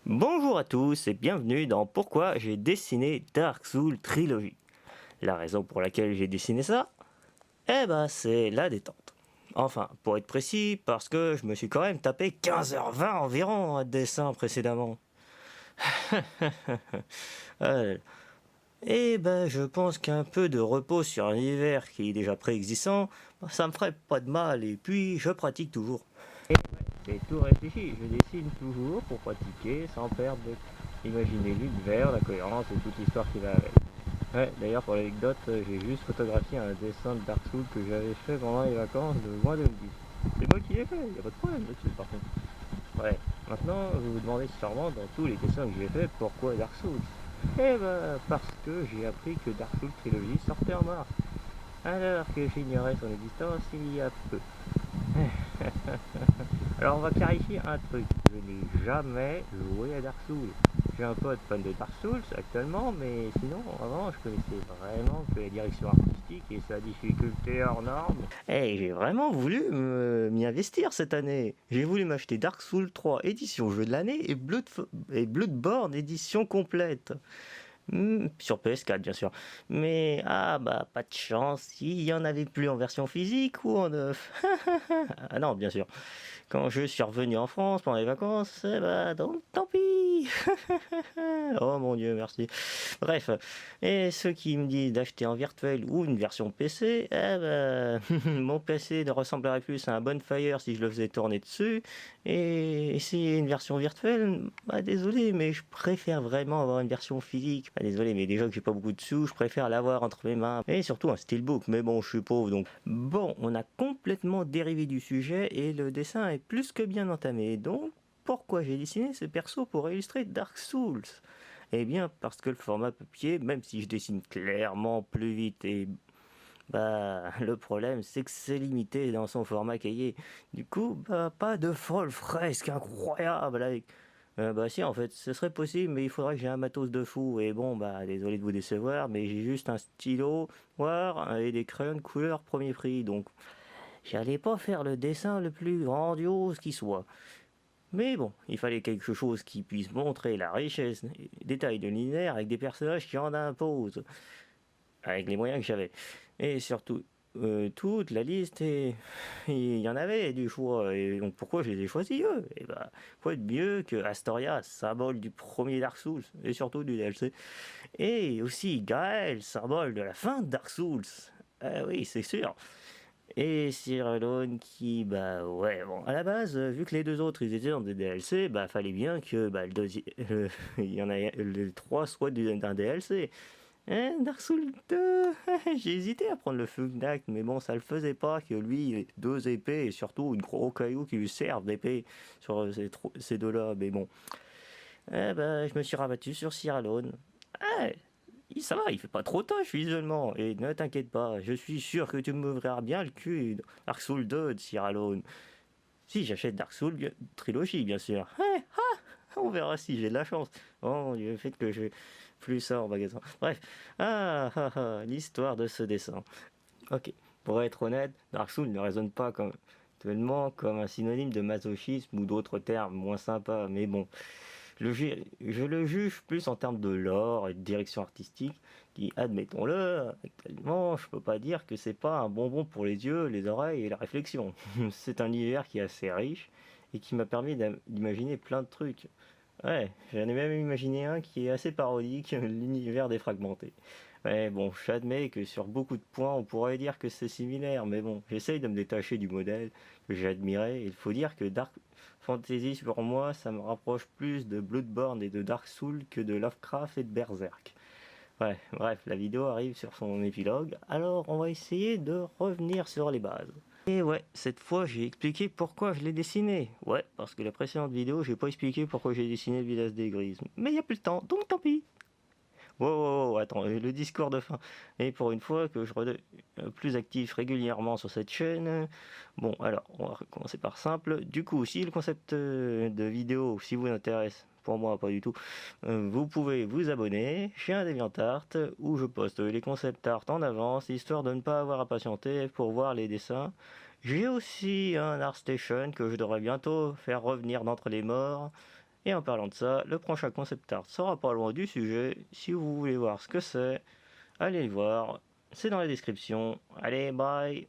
Bonjour à tous et bienvenue dans Pourquoi j'ai dessiné Dark Souls Trilogy. La raison pour laquelle j'ai dessiné ça, c'est la détente. Enfin, pour être précis, parce que je me suis quand même tapé 15h20 environ à dessin précédemment. Euh, je pense qu'un peu de repos sur un univers qui est déjà préexistant, ça me ferait pas de mal et puis je pratique toujours. J'ai tout réfléchi, je dessine toujours pour pratiquer sans perdre imaginer l'univers, la cohérence et toute l'histoire qui va avec. Ouais, d'ailleurs pour l'anecdote, j'ai juste photographié un dessin de Dark Souls que j'avais fait pendant les vacances de juin 2010. C'est moi qui l'ai fait, y a pas de problème là-dessus par contre. Ouais, maintenant vous vous demandez sûrement dans tous les dessins que j'ai fait pourquoi Dark Souls. Parce que j'ai appris que Dark Souls Trilogy sortait en mars, alors que j'ignorais son existence il y a peu. Alors on va clarifier un truc, je n'ai jamais joué à Dark Souls. J'ai un pote fan de Dark Souls actuellement, mais sinon avant je connaissais vraiment que la direction artistique et sa difficulté hors norme. J'ai vraiment voulu m'y investir cette année. J'ai voulu m'acheter Dark Souls 3 édition jeu de l'année et Bloodborne édition complète. Sur PS4 bien sûr. Mais pas de chance, il y en avait plus en version physique ou en neuf. Ah non, bien sûr. Quand je suis revenu en France pendant les vacances, donc tant pis. Oh mon Dieu, merci. Bref, et ceux qui me disent d'acheter en virtuel ou une version PC, mon PC ne ressemblerait plus à un Bonfire si je le faisais tourner dessus. Et si une version virtuelle, désolé, mais je préfère vraiment avoir une version physique. Désolé, mais déjà que j'ai pas beaucoup de sous, je préfère l'avoir entre mes mains. Et surtout un steelbook, mais bon, je suis pauvre donc. Bon, on a complètement dérivé du sujet et le dessin est plus que bien entamé. Donc, pourquoi j'ai dessiné ce perso pour illustrer Dark Souls? Eh bien, parce que le format papier, même si je dessine clairement plus vite le problème c'est que c'est limité dans son format cahier. Du coup, pas de folle fresque incroyable avec. Si, en fait, ce serait possible, mais il faudrait que j'ai un matos de fou. Et bon, désolé de vous décevoir, mais j'ai juste un stylo noir et des crayons de couleur premier prix. Donc, j'allais pas faire le dessin le plus grandiose qui soit. Mais bon, il fallait quelque chose qui puisse montrer la richesse et les détails de l'univers avec des personnages qui en imposent, avec les moyens que j'avais. Et surtout, toute la liste, et il y en avait du choix. Et donc pourquoi je les ai choisis eux? Quoi de mieux que Astoria, symbole du premier Dark Souls, et surtout du DLC. Et aussi Gaël, symbole de la fin de Dark Souls. Ah oui, c'est sûr. Et Cyrillone qui, à la base, vu que les deux autres ils étaient dans des DLC, fallait bien que le deuxième, il y en a les trois soit d'un DLC. Dark Souls 2, j'ai hésité à prendre le Fugnac, mais bon, ça le faisait pas que lui, il ait deux épées et surtout une gros caillou qui lui servent d'épée sur ces deux-là, mais bon. Je me suis rabattu sur Cyrillone. Ah, ça va, il fait pas trop tâche visuellement. Et ne t'inquiète pas, je suis sûr que tu m'ouvriras bien le cul. Dark Souls 2 de Sierra Leone. Si j'achète Dark Souls trilogie, bien sûr. On verra si j'ai de la chance. Oh, le fait que je plus ça en magasin. Bref, l'histoire de ce dessin. Ok, pour être honnête, Dark Souls ne résonne pas comme tellement comme un synonyme de masochisme ou d'autres termes moins sympas, mais bon, je le juge plus en termes de lore et de direction artistique, qui, admettons-le, actuellement, je peux pas dire que c'est pas un bonbon pour les yeux, les oreilles et la réflexion. C'est un univers qui est assez riche et qui m'a permis d'imaginer plein de trucs. Ouais, j'en ai même imaginé un qui est assez parodique, l'univers défragmenté. Ouais, bon, j'admets que sur beaucoup de points, on pourrait dire que c'est similaire, mais bon, j'essaye de me détacher du modèle que j'ai admiré. Il faut dire que Dark Fantasy, pour moi, ça me rapproche plus de Bloodborne et de Dark Souls que de Lovecraft et de Berserk. Ouais, bref, la vidéo arrive sur son épilogue, alors on va essayer de revenir sur les bases. Et ouais, cette fois j'ai expliqué pourquoi je l'ai dessiné. Ouais, parce que la précédente vidéo, j'ai pas expliqué pourquoi j'ai dessiné le village des Grises. Mais il y a plus le temps, donc tant pis. Wow, attends, le discours de fin. Et pour une fois que je redeviens plus actif régulièrement sur cette chaîne, bon, alors, on va commencer par simple. Du coup, si le concept de vidéo, si vous intéresse, pour moi, pas du tout, vous pouvez vous abonner. J'ai un DeviantArt où je poste les concept art en avance, histoire de ne pas avoir à patienter pour voir les dessins. J'ai aussi un ArtStation que je devrais bientôt faire revenir d'entre les morts. Et en parlant de ça, le prochain concept art sera pas loin du sujet. Si vous voulez voir ce que c'est, allez le voir. C'est dans la description. Allez, bye!